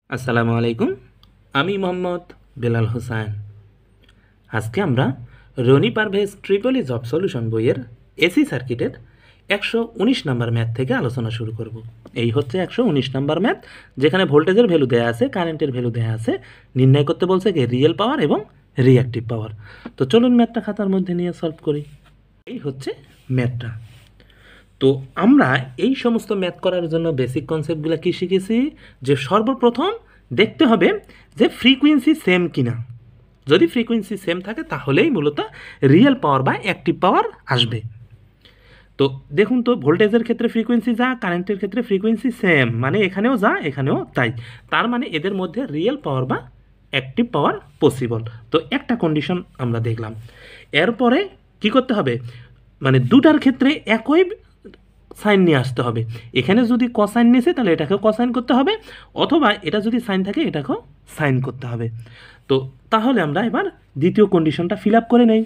আসসালামু আলাইকুম। আমি মোহাম্মদ বেলাল হোসেন। আজকে আমরা Roni Parvez triple E job solution বইয়ের এসি সার্কিটের 119 নাম্বার ম্যাথ থেকে আলোচনা শুরু করব। এই হচ্ছে 119 নাম্বার ম্যাথ, যেখানে ভোল্টেজের ভ্যালু দেয়া আছে, কারেন্টের ভ্যালু দেয়া আছে, নির্ণয় করতে বলছে কি রিয়েল পাওয়ার এবং রিঅ্যাক্টিভ পাওয়ার। তো চলুন ম্যাথটা খাতার মধ্যে নিয়ে সলভ করি। এই হচ্ছে ম্যাথটা। তো আমরা এই সমস্ত ম্যাথ করার জন্য বেসিক কনসেপ্টগুলো কী শিখেছি, যে সর্বপ্রথম দেখতে হবে যে ফ্রিকোয়েন্সি সেম কিনা। যদি ফ্রিকোয়েন্সি সেম থাকে তাহলেই মূলত রিয়েল পাওয়ার বা অ্যাক্টিভ পাওয়ার আসবে। তো দেখুন তো, ভোল্টেজের ক্ষেত্রে ফ্রিকোয়েন্সি যা, কারেন্টের ক্ষেত্রে ফ্রিকোয়েন্সি সেম, মানে এখানেও যা এখানেও তাই। তার মানে এদের মধ্যে রিয়েল পাওয়ার বা অ্যাক্টিভ পাওয়ার পসিবল। তো একটা কন্ডিশন আমরা দেখলাম। এরপরে কি করতে হবে, মানে দুটার ক্ষেত্রে একই সাইন নিয়ে আসতে হবে। এখানে যদি কসাইন নিয়েছে তাহলে এটাকেও কসাইন করতে হবে, অথবা এটা যদি সাইন থাকে এটাকেও সাইন করতে হবে। তো তাহলে আমরা এবার দ্বিতীয় কন্ডিশনটা ফিল আপ করে নেই।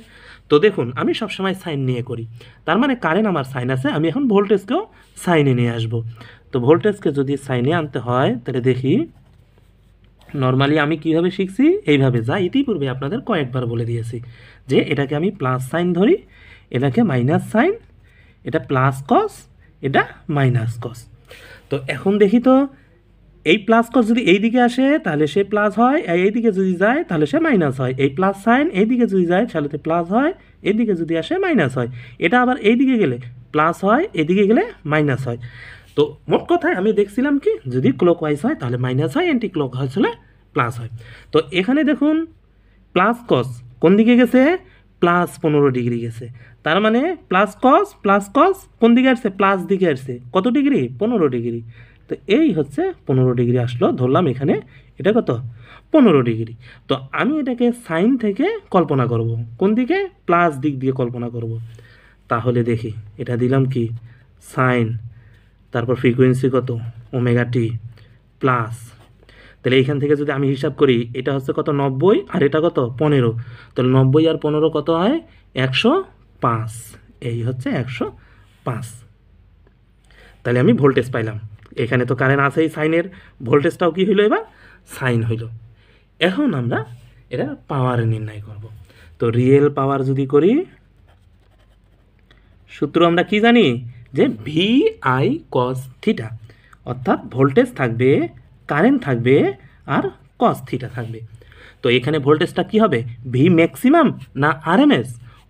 তো দেখুন, আমি সবসময় সাইন নিয়ে করি, তার মানে কারেন্ট আমার সাইন আছে, আমি এখন ভোল্টেজকেও সাইনে নিয়ে আসব। তো ভোল্টেজকে যদি সাইনে আনতে হয় তাহলে দেখি, নর্মালি আমি কীভাবে শিখছি, এইভাবে যা ইতিপূর্বে আপনাদের কয়েকবার বলে দিয়েছি, যে এটাকে আমি প্লাস সাইন ধরি, এটাকে মাইনাস সাইন, এটা প্লাস কস, এটা মাইনাস কস। তো এখন দেখি তো, এই প্লাস কস যদি এই দিকে আসে তাহলে সে প্লাস হয়, এই দিকে যদি যায় তাহলে সে মাইনাস হয়। এই প্লাস সাইন এই দিকে যদি যায় তাহলে প্লাস হয়, এদিকে যদি আসে মাইনাস হয়। এটা আবার এই দিকে গেলে প্লাস হয়, এদিকে গেলে মাইনাস হয়। তো মোট কথায় আমি দেখছিলাম কি, যদি ক্লকওয়াইজ হয় তাহলে মাইনাস হয়, অ্যান্টি ক্লকওয়াইজ হলে প্লাস হয়। তো এখানে দেখুন, প্লাস কস কোন দিকে গেছে, প্লাস 15 ডিগ্রি গেছে। তার মানে প্লাস কস কোন দিকে আসছে, প্লাস দিকে আসছে। কত ডিগ্রি, 15 ডিগ্রি। তো এই হচ্ছে 15 ডিগ্রি আসলো, ধরলাম এখানে এটা কত, 15 ডিগ্রি। তো আমি এটাকে সাইন থেকে কল্পনা করব, কোন দিকে, প্লাস দিক দিয়ে কল্পনা করব। তাহলে দেখি, এটা দিলাম কি সাইন, তারপর ফ্রিকোয়েন্সি কত, ওমেগা টি প্লাস। তাহলে এইখান থেকে যদি আমি হিসাব করি, এটা হচ্ছে কত, 90, আর এটা কত, 15। তাহলে 90 আর 15 কত হয়, 105। এই হচ্ছে 105। তাহলে আমি ভোল্টেজ পাইলাম। এখানে তো কারেন্ট আছেই, সাইনের ভোল্টেজটাও কি হইলো, এবার সাইন হইল। এখন আমরা এটা পাওয়ার নির্ণয় করব। তো রিয়েল পাওয়ার যদি করি, সূত্র আমরা কি জানি, যে ভি আই কস থিটা, অর্থাৎ ভোল্টেজ থাকবে, কারেন্ট থাকবে, আর কস থিটা থাকবে। তো এখানে ভোল্টেজটা কি হবে, ভি ম্যাক্সিমাম না আরএমএস?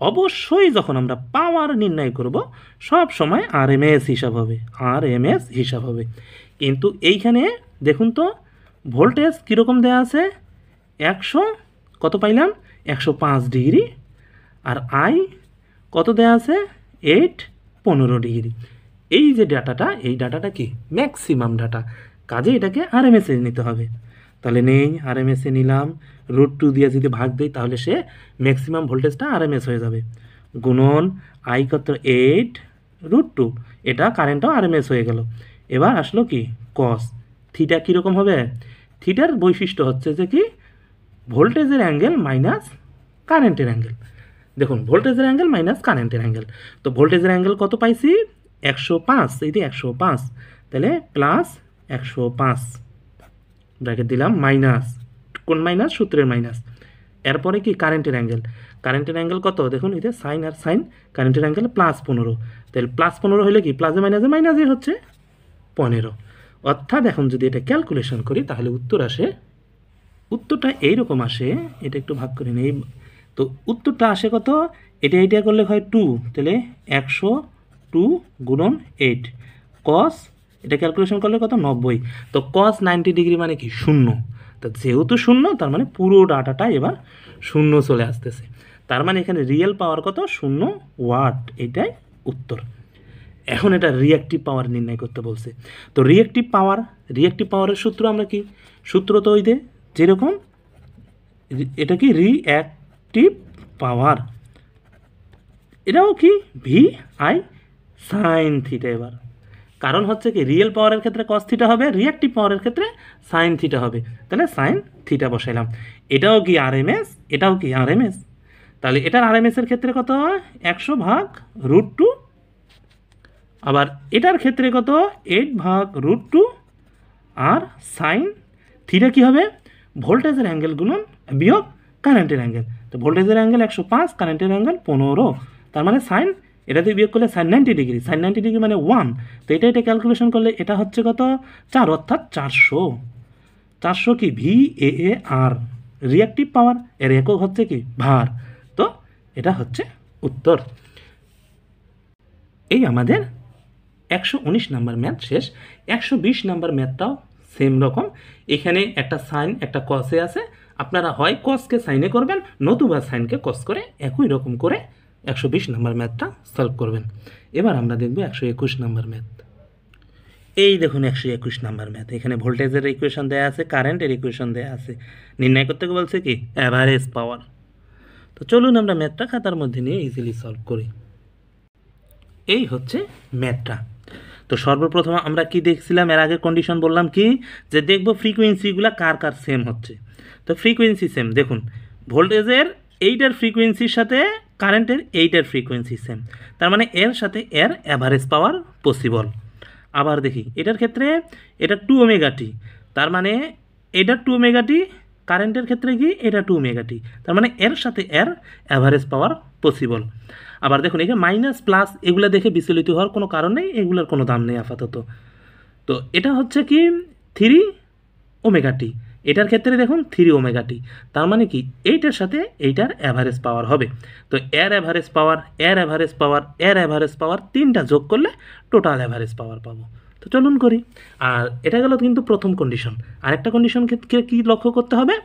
অবশ্যই যখন আমরা পাওয়ার নির্ণয় করব সব সময় আরএমএস হিসাব হবে, আরএমএস হিসাব হবে। কিন্তু এইখানে দেখুন তো, ভোল্টেজ কীরকম দেওয়া আছে, 100 কত পাইলাম, 105 ডিগ্রি, আর আই কত দেওয়া আছে, 15 ডিগ্রি। এই যে ডাটাটা, এই ডাটাটা কি ম্যাক্সিমাম ডাটা, কাজে এটাকে আরএমএসে নিতে হবে। তাহলে নেই, আরএমএসে নিলাম, √2 দিয়ে যদি ভাগ দিই তাহলে সে ম্যাক্সিমাম ভোল্টেজটা আরএমএস হয়ে যাবে। গুণন আই কত, 8√2, এটা কারেন্টটাও আরএমএস হয়ে গেল। এবার আসলো কি কস থিটা, কীরকম হবে, থিটার বৈশিষ্ট্য হচ্ছে যে কি, ভোল্টেজের অ্যাঙ্গেল মাইনাস কারেন্টের অ্যাঙ্গেল। দেখুন, ভোল্টেজের অ্যাঙ্গেল মাইনাস কারেন্টের অ্যাঙ্গেল। তো ভোল্টেজের অ্যাঙ্গেল কত পাইছি, 105, এই যে 105, তাহলে প্লাস 105 ব্র্যাকেট দিলাম, মাইনাস, কোন মাইনাস, সূত্রের মাইনাস। এরপরে কি কারেন্টের অ্যাঙ্গেল, কারেন্টের অ্যাঙ্গেল কত, দেখুন এই যে সাইন আর সাইন, কারেন্টের অ্যাঙ্গেল +15। তাহলে +15 হলে কি, প্লাসে মাইনাসে মাইনাসে হচ্ছে 15। অর্থাৎ এখন যদি এটা ক্যালকুলেশন করি তাহলে উত্তর আসে, উত্তরটা এইরকম আসে, এটা একটু ভাগ করে নেই। তো উত্তরটা আসে কত, এটা করলে হয় 2, তাহলে 102 গুণন 8 কস, এটা ক্যালকুলেশন করলে কত, 90। তো কস 90 ডিগ্রি মানে কি, 0। তো যেহেতু 0, তার মানে পুরো ডাটাটা এবার 0 চলে আসতেছে। তার মানে এখানে রিয়েল পাওয়ার কত, 0 ওয়াট, এটাই উত্তর। এখন এটা রিঅ্যাক্টিভ পাওয়ার নির্ণয় করতে বলছে। তো রিঅ্যাক্টিভ পাওয়ারের সূত্র আমরা কি, সূত্র তো ওই যে যেরকম, এটা কি রিঅ্যাক্টিভ পাওয়ার, এটাও কি ভি আই সাইন থিটা। এবার কারণ হচ্ছে কি, রিয়েল পাওয়ারের ক্ষেত্রে কস থিটা হবে, রিঅ্যাক্টিভ পাওয়ারের ক্ষেত্রে সাইন থিটা হবে। তাহলে সাইন থিটা বসাইলাম। এটাও কি আরএমএস, এটাও কি আরএমএস। তাহলে এটার আরএমএসের ক্ষেত্রে কত, 100/√2, আবার এটার ক্ষেত্রে কত, 8/√2, আর সাইন থিটা কী হবে ভোল্টেজের অ্যাঙ্গেল গুণন বিয়োগ কারেন্টের অ্যাঙ্গেল। তো ভোল্টেজের অ্যাঙ্গেল 105, কারেন্টের অ্যাঙ্গেল 15, তার মানে সাইন এটা দিয়ে বিয়োগ করলে সাইন 90 ডিগ্রি, সাইন 90 ডিগ্রি মানে 1। তো এটা ক্যালকুলেশন করলে এটা হচ্ছে কত 4 অর্থাৎ 400। 400 কি VAR রিঅ্যাক্টিভ পাওয়ার, এর একক হচ্ছে কি ভার। তো এটা হচ্ছে উত্তর। এই আমাদের 119 নাম্বার ম্যাথ শেষ। 120 নাম্বার ম্যাথটাও সেম রকম। এখানে একটা সাইন একটা কসে আছে, আপনারা হয় কসকে সাইনে করবেন নতুবা সাইনকে কস করে একই রকম করে 120 নাম্বার ম্যাথটা সলভ করবেন। এবার আমরা দেখব 121 নাম্বার ম্যাথ। এই দেখুন 121 নাম্বার ম্যাথ। এখানে ভোল্টেজের ইকুয়েশন দেওয়া আছে, কারেন্টের ইকুয়েশন দেওয়া আছে, নির্ণয় করতে বলছে কি অ্যাভারেজ পাওয়ার। তো চলুন আমরা ম্যাথটা খাতার মধ্যে নিয়ে ইজিলি সলভ করি। এই হচ্ছে ম্যাথটা। তো সর্বপ্রথম আমরা কি দেখছিলাম, এর আগে কন্ডিশন বললাম কি যে দেখব ফ্রিকোয়েন্সিগুলো কার কার সেম হচ্ছে। তো ফ্রিকোয়েন্সি সেম, দেখুন ভোল্টেজের এইটার ফ্রিকোয়েন্সির সাথে কারেন্টের এইটার ফ্রিকোয়েন্সি সেম, তার মানে এর সাথে এর অ্যাভারেজ পাওয়ার পসিবল। আবার দেখি এটার ক্ষেত্রে এটা 2 ওমেগা টি, তার মানে এটা 2 ওমেগা টি, কারেন্টের ক্ষেত্রে কি এটা 2 ওমেগা টি, তার মানে এর সাথে এর অ্যাভারেজ পাওয়ার পসিবল। আবার দেখুন এখানে মাইনাস প্লাস এগুলো দেখে বিচলিত হওয়ার কোনো কারণ নেই, এগুলোর কোনো দাম নেই আপাতত। তো এটা হচ্ছে কি 3 ওমেগা টি, এটার ক্ষেত্রে দেখুন 3 ওমেগা টি, তার মানে কি এইটার সাথে এইটার অ্যাভারেজ পাওয়ার হবে। তো এর অ্যাভারেজ পাওয়ার, এর অ্যাভারেজ পাওয়ার, এর অ্যাভারেজ পাওয়ার, তিনটা যোগ করলে টোটাল অ্যাভারেজ পাওয়ার পাবো। তো চলুন করি। আর এটা গেল কিন্তু প্রথম কন্ডিশন। আরেকটা কন্ডিশন ক্ষেত্রে কী লক্ষ্য করতে হবে,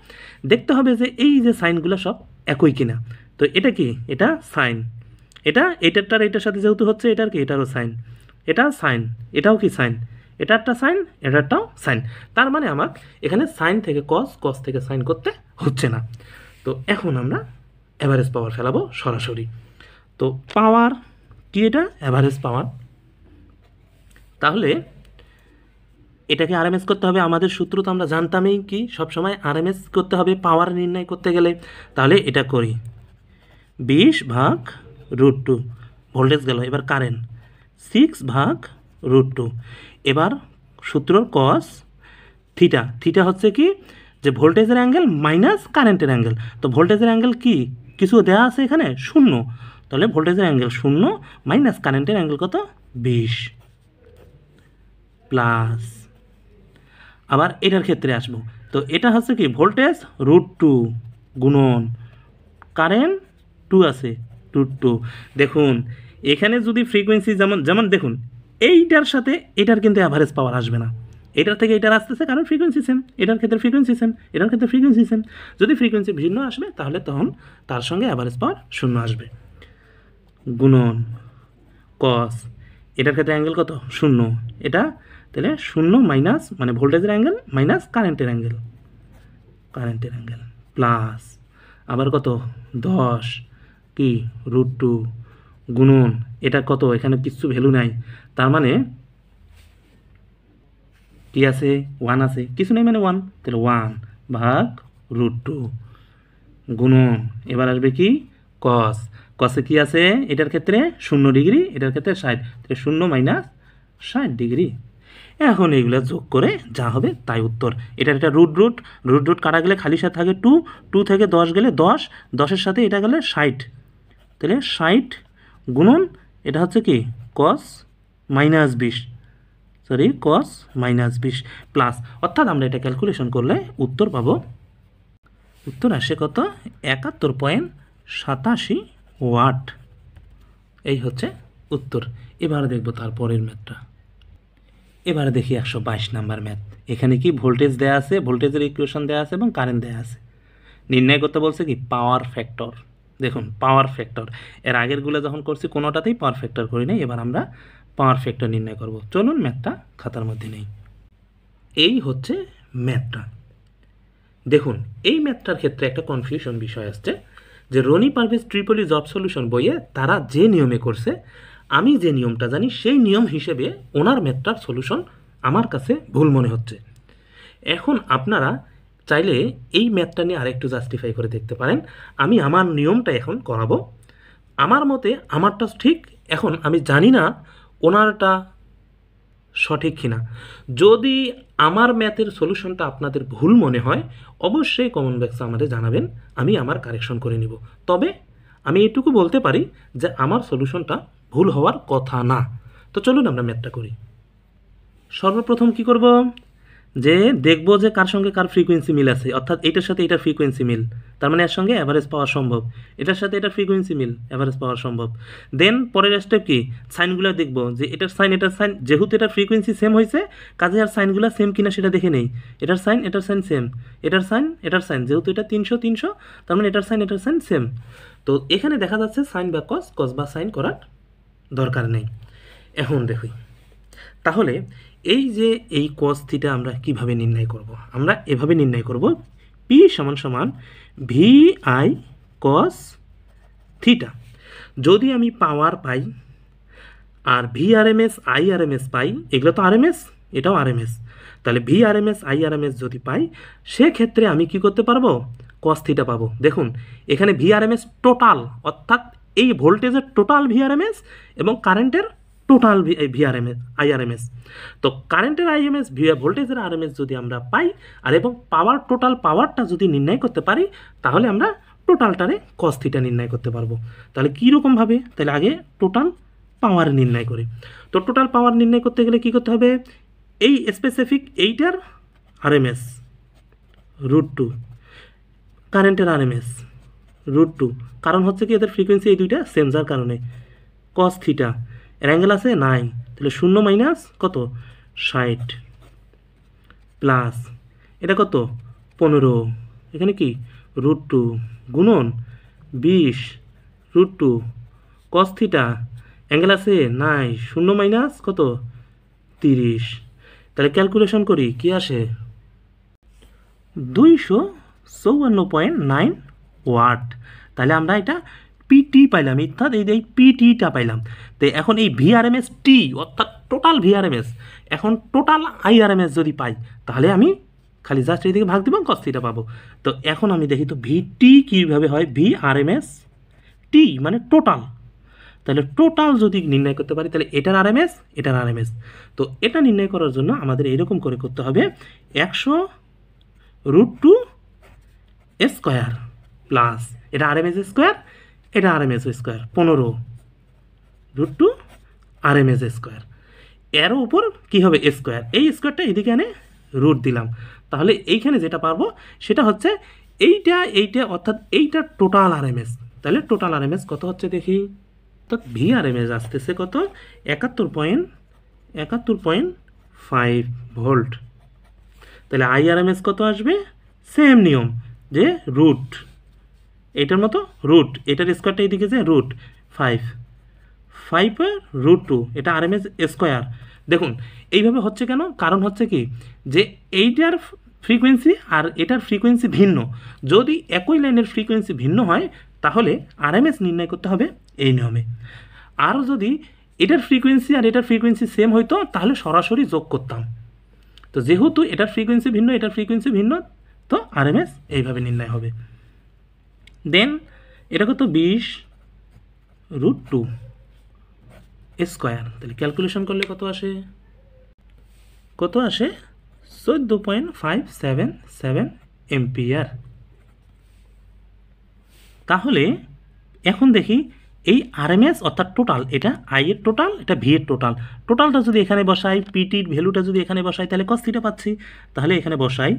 দেখতে হবে যে এই যে সাইনগুলো সব একই কিনা। তো এটা কি এটা সাইন, এটারটার এটার সাথে যেহেতু হচ্ছে এটার কি এটারও সাইন, এটা সাইন, এটাও কি সাইন, এটারটা সাইন, এটারটাও সাইন, তার মানে আমার এখানে সাইন থেকে কস, কস থেকে সাইন করতে হচ্ছে না। তো এখন আমরা অ্যাভারেজ পাওয়ার ফেলাবো সরাসরি। তো পাওয়ার কি এটা অ্যাভারেজ পাওয়ার, তাহলে এটাকে আরএমএস করতে হবে। আমাদের সূত্র তো আমরা জানতামই কি সবসময় আরএমএস করতে হবে পাওয়ার নির্ণয় করতে গেলে। তাহলে এটা করি 20/√2 ভোল্টেজ গেল। এবার কারেন্ট 6/√2। এবার সূত্র কস থিটা, থিটা হচ্ছে কি যে ভোল্টেজের অ্যাঙ্গেল মাইনাস কারেন্টের অ্যাঙ্গেল। তো ভোল্টেজের অ্যাঙ্গেল কি কিছু দেওয়া আছে এখানে 0, তাহলে ভোল্টেজের অ্যাঙ্গেল 0 মাইনাস কারেন্টের অ্যাঙ্গেল কত 20 প্লাস। আবার এটার ক্ষেত্রে আসবো, তো এটা হচ্ছে কি ভোল্টেজ √2 গুণন কারেন্ট 2 আছে √2। দেখুন এখানে যদি ফ্রিকোয়েন্সি যেমন দেখুন এইটার সাথে এটার কিন্তু অ্যাভারেজ পাওয়ার আসবে না, এটার থেকে এটার আসতেছে কারণ ফ্রিকোয়েন্সি সেম, এটার ক্ষেত্রে ফ্রিকোয়েন্সি সেম, এটার ক্ষেত্রে ফ্রিকোয়েন্সি সেম। যদি ফ্রিকোয়েন্সি ভিন্ন আসবে তাহলে তখন তার সঙ্গে অ্যাভারেজ পাওয়ার 0 আসবে। গুণন কস, এটার ক্ষেত্রে অ্যাঙ্গেল কত 0, এটা তাহলে 0 মাইনাস মানে ভোল্টেজের অ্যাঙ্গেল মাইনাস কারেন্টের অ্যাঙ্গেল, কারেন্টের অ্যাঙ্গেল প্লাস আবার কত 10 কি √2 গুণন এটা কত, এখানে কিছু ভ্যালু নাই, তার মানে কি আছে 1 আছে, কিছু নেই মানে 1, তাহলে 1/√2 গুণন এবার আসবে কি কস, কসে কি আছে এটার ক্ষেত্রে 0 ডিগ্রি, এটার ক্ষেত্রে 60, তাহলে 0 মাইনাস 60 ডিগ্রি। এখন এইগুলো যোগ করে যা হবে তাই উত্তর। এটার একটা রুট কাটা গেলে খালি সাথে থাকে 2, 2 থেকে 10 গেলে 10, 10-এর সাথে এটা গেলে 60, তাহলে 60 গুণন এটা হচ্ছে কি কস -20, সরি কস -20 প্লাস, অর্থাৎ আমরা এটা ক্যালকুলেশন করলে উত্তর পাবো, উত্তর আসে কত 71.87 ওয়াট। এই হচ্ছে উত্তর। এবার দেখব তারপরের ম্যাথটা। এবারে দেখি 122 নাম্বার ম্যাথ। এখানে কি ভোল্টেজ দেয়া আছে, ভোল্টেজের ইকুয়েশন দেয়া আছে এবং কারেন্ট দেয়া আছে। নির্ণয় করতে বলছে কি পাওয়ার ফ্যাক্টর। দেখুন পাওয়ার ফ্যাক্টর, এর আগেরগুলো যখন করছি কোনোটাতেই পাওয়ার ফ্যাক্টর করি নাই, এবার আমরা পাওয়ার ফ্যাক্টর নির্ণয় করব। চলুন ম্যাথটা খাতার মধ্যে নেই। এই হচ্ছে ম্যাথটা। দেখুন এই ম্যাথটার ক্ষেত্রে একটা কনফিউশন বিষয় আসছে যে Roni Parvez triple E job solution বইয়ে তারা যে নিয়মে করছে, আমি যে নিয়মটা জানি সেই নিয়ম হিসেবে ওনার ম্যাথটার সলিউশন আমার কাছে ভুল মনে হচ্ছে। এখন আপনারা চাইলে এই ম্যাথটা নিয়ে আরেকটু জাস্টিফাই করে দেখতে পারেন। আমি আমার নিয়মটা এখন করাবো, আমার মতে আমারটা ঠিক। এখন আমি জানি না ওনারটা সঠিক কিনা। যদি আমার ম্যাথের সলিউশনটা আপনাদের ভুল মনে হয় অবশ্যই কমেন্ট বক্সে আমাদের জানাবেন, আমি আমার কারেকশন করে নিব। তবে আমি এটুকু বলতে পারি যে আমার সলিউশনটা ভুল হওয়ার কথা না। তো চলুন আমরা ম্যাথটা করি। সর্বপ্রথম কি করব, যে দেখব যে কার সঙ্গে কার ফ্রিকোয়েন্সি মিল আছে, অর্থাৎ এটার সাথে এটার ফ্রিকোয়েন্সি মিল, তার মানে এর সঙ্গে অ্যাভারেজ পাওয়া সম্ভব। এটার সাথে এটার ফ্রিকোয়েন্সি মিল, অ্যাভারেজ পাওয়া সম্ভব। দেন পরের স্টেপ কি, সাইনগুলো দেখব যে এটার সাইন এটার সাইন, যেহেতু এটার ফ্রিকোয়েন্সি সেম হয়েছে কাজে আর সাইনগুলো সেম কিনা সেটা দেখে নেই। এটার সাইন সেম, এটার সাইন যেহেতু এটা 300 300, তার মানে এটার সাইন সেম। তো এখানে দেখা যাচ্ছে সাইন বা কস, কস বা সাইন করার দরকার নেই। এখন দেখি তাহলে এই যে এই কস থিটা আমরা কিভাবে নির্ণয় করব, আমরা এভাবে নির্ণয় করব, পি সমান সমান ভি আই কস থিটা। যদি আমি পাওয়ার পাই আর V R M S I R M S পাই, এগুলো তো আর এম এস, এটাও আর এম এস, তাহলে V R M S I R M S যদি পাই সেক্ষেত্রে আমি কি করতে পারবো, কস থিটা পাবো। দেখুন এখানে V R M S total, অর্থাৎ এই ভোল্টেজের total V R M S এবং কারেন্টের টোটাল ভিআরএমএস আইআরএমএস। তো কারেন্টের আইএমএস ভোল্টেজের আরএমএস যদি আমরা পাই আর এবং পাওয়ার টোটাল পাওয়ারটা যদি নির্ণয় করতে পারি তাহলে আমরা টোটালটারে কস থিটা নির্ণয় করতে পারবো। তাহলে কীরকমভাবে, তাহলে আগে টোটাল পাওয়ার নির্ণয় করি। তো টোটাল পাওয়ার নির্ণয় করতে গেলে কী করতে হবে, এই স্পেসিফিক এইটার আরএমএস √2, কারেন্টের আরএমএস √2, কারণ হচ্ছে কি এদের ফ্রিকোয়েন্সি এই দুইটা সেম, যার কারণে কস থিটা এর অ্যাঙ্গেল আছে 9, তাহলে 0 মাইনাস কত 60 প্লাস এটা কত 15, এখানে কি √2 গুণন 20 √2 কস থিটা অ্যাঙ্গেল আছে 9, 0 মাইনাস কত 30, তাহলে ক্যালকুলেশন করি কি আসে 254.9 ওয়াট। তাহলে আমরা এটা পিটি পাইলাম, অর্থাৎ এই পিটিটা পাইলাম। তো এখন এই ভিআরএমএস টি অর্থাৎ টোটাল ভিআরএমএস, এখন টোটাল আইআরএমএস যদি পাই তাহলে আমি খালি জাস্ট এইদিকে ভাগ দিব, কস থিটা পাবো। তো এখন আমি দেখি তো ভিটি কীভাবে হয়, ভিআরএমএস টি মানে টোটাল, তাহলে টোটাল যদি নির্ণয় করতে পারি তাহলে এটার আরএমএস এটার আরএমএস। তো এটা নির্ণয় করার জন্য আমাদের এইরকম করে করতে হবে 100√2 স্কোয়ার প্লাস এটা আরএমএস স্কোয়ার, এটা আরএমএস স্কোয়ার 15√2 আরএমএস স্কোয়ার, এর উপর কী হবে স্কোয়ার, এই স্কোয়ারটা এদিকে এনে রুট দিলাম। তাহলে এইখানে যেটা পারবো সেটা হচ্ছে এইটা অর্থাৎ এইটা টোটাল আরএমএস। তাহলে টোটাল আরএমএস কত হচ্ছে দেখি, তো ভিআরএমএস আসতেছে কত 71.5 ভোল্ট। তাহলে আইআরএমএস কত আসবে, সেম নিয়ম যে রুট এটার মতো রুট, এটার স্কোয়ারটা এইদিকে যে √2, এটা আরএমএস স্কোয়ার। দেখুন এইভাবে হচ্ছে কেন, কারণ হচ্ছে কি যে এইটার ফ্রিকোয়েন্সি আর এটার ফ্রিকোয়েন্সি ভিন্ন, যদি একই লাইনের ফ্রিকোয়েন্সি ভিন্ন হয় তাহলে আরএমএস নির্ণয় করতে হবে এই নিয়মে। আর যদি এটার ফ্রিকোয়েন্সি আর এটার ফ্রিকোয়েন্সি সেম হইতো তাহলে সরাসরি যোগ করতাম। তো যেহেতু এটার ফ্রিকোয়েন্সি ভিন্ন এটার ফ্রিকোয়েন্সি ভিন্ন, তো আরএমএস এইভাবে নির্ণয় হবে। দেন এটা কত 20√2 স্কোয়ার, তাহলে ক্যালকুলেশন করলে কত আসে 14.577 এম্পিয়ার। তাহলে এখন দেখি এই আরএমএস অর্থাৎ টোটাল, এটা আই এর টোটাল, এটা ভি এর টোটাল, টোটালটা যদি এখানে বসাই, পিটির ভ্যালুটা যদি এখানে বসাই তাহলে কস থিটা পাচ্ছি। তাহলে এখানে বসাই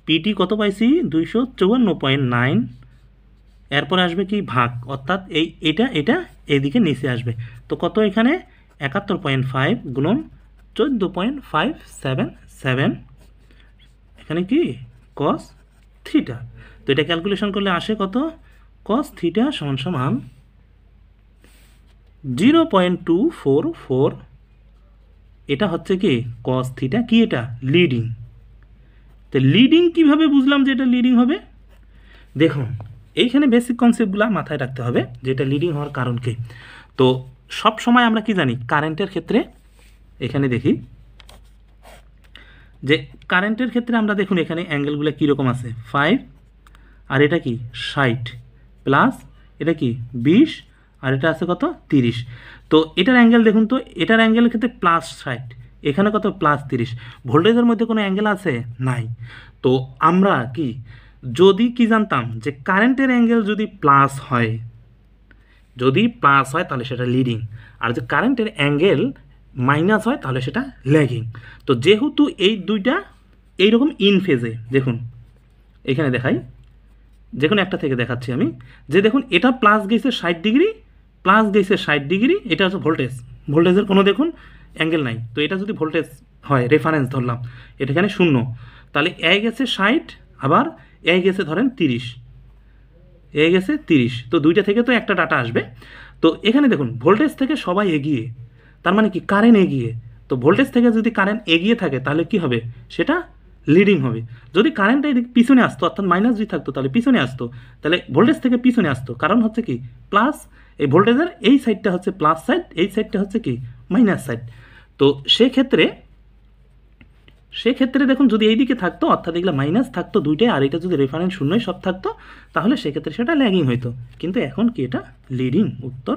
পিটি কত পাইছি 254.9, এরপরে আসবে কি ভাগ, অর্থাৎ এটা এইদিকে নিচে আসবে। তো কত এখানে 71.5 গুণন 14.577, এখানে কি কস থিটা। তো এটা ক্যালকুলেশন করলে আসে কত, কস থিটা সমান সমান 0.244। এটা হচ্ছে কি কস থিটা, কি এটা লিডিং। তো লিডিং কিভাবে বুঝলাম যে এটা লিডিং হবে, দেখুন এইখানে বেসিক কনসেপ্টগুলো মাথায় রাখতে হবে যে এটা লিডিং হওয়ার কারণ কি। তো সব সময় আমরা কি জানি কারেন্টের ক্ষেত্রে, এখানে দেখি যে কারেন্টের ক্ষেত্রে আমরা দেখুন এখানে অ্যাঙ্গেলগুলো কীরকম আছে 5 আর এটা কি 60 প্লাস এটা কি 20 আর এটা আছে কত 30। তো এটার অ্যাঙ্গেল দেখুন তো, এটার অ্যাঙ্গেলের ক্ষেত্রে +60, এখানে কত +30, ভোল্টেজের মধ্যে কোনো অ্যাঙ্গেল আছে নাই। তো আমরা কি যদি কি জানতাম যে কারেন্টের অ্যাঙ্গেল যদি প্লাস হয়, যদি প্লাস হয় তাহলে সেটা লিডিং, আর যে কারেন্টের অ্যাঙ্গেল মাইনাস হয় তাহলে সেটা ল্যাগিং। তো যেহেতু এই দুইটা এইরকম ইন ফেজে, দেখুন এখানে দেখাই, যে কোনো একটা থেকে দেখাচ্ছি আমি, যে দেখুন এটা প্লাস গেছে 60 ডিগ্রি, প্লাস গেছে 60 ডিগ্রি, এটা হচ্ছে ভোল্টেজ, ভোল্টেজের কোনো দেখুন অ্যাঙ্গেল নাই। তো এটা যদি ভোল্টেজ হয়, রেফারেন্স ধরলাম, এটা এখানে 0, তাহলে এ গেছে 60, আবার এ গেছে ধরেন 30, এ গেছে 30, তো দুইটা থেকে তো একটা ডাটা আসবে। তো এখানে দেখুন ভোল্টেজ থেকে সবাই এগিয়ে, তার মানে কি কারেন্ট এগিয়ে। তো ভোল্টেজ থেকে যদি কারেন্ট এগিয়ে থাকে তাহলে কি হবে, সেটা লিডিং হবে। যদি কারেন্টটা এদিকে পিছনে আসতো, অর্থাৎ -G থাকতো, তাহলে পিছনে আসতো, তাহলে ভোল্টেজ থেকে পিছনে আসতো, কারণ হচ্ছে কি প্লাস, এই ভোল্টেজের এই সাইডটা হচ্ছে প্লাস সাইড, এই সাইডটা হচ্ছে কি মাইনাস সাইড। তো সেক্ষেত্রে দেখুন যদি এই দিকে থাকতো, অর্থাৎ এগুলো মাইনাস থাকতো দুইটাই, আর এটা যদি রেফারেন্স শূন্যই সব থাকতো, তাহলে সেক্ষেত্রে সেটা ল্যাগিং হইতো। কিন্তু এখন কি এটা লিডিং, উত্তর